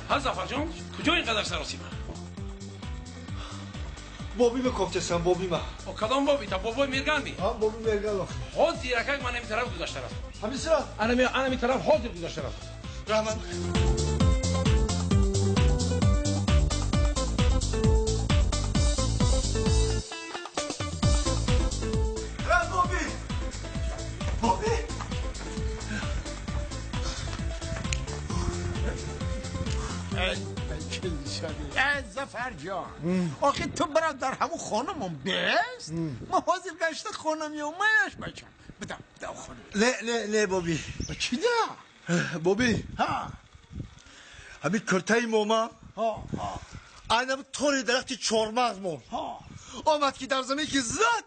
ها زفر جان کجا اینقدر سراسیمه؟ بابی به کفتستان بابی ما او کدام بابی؟ تا بابای میرگندی؟ ها بابی مرگل آخه ها زیرکک من این طرف گذاشته رفت همین سرا انا این طرف حاضر گذاشته رفت رحمان زفر جان آخه تو برادر همون خانمم بست ما حاضر گشته خانمی و مایش بچم بدم خانم نه بابی چی ده؟ بابی ها همین کرتای موما ها اینم طوری درختی چورمغز مون آمد که در زمین که زد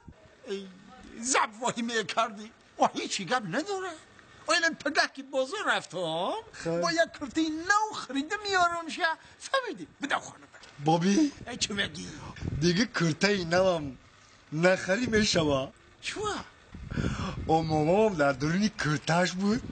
زب واهی کردی و هیچی گب نداره این پگه که بازار رفتم با یک کرتی نو خریده میارم شه فهمیدی بده خانم بابی چی بگی؟ دیگه کرتای نوام نخری میشوا چوا؟ او مامام در درونی کرتاش بود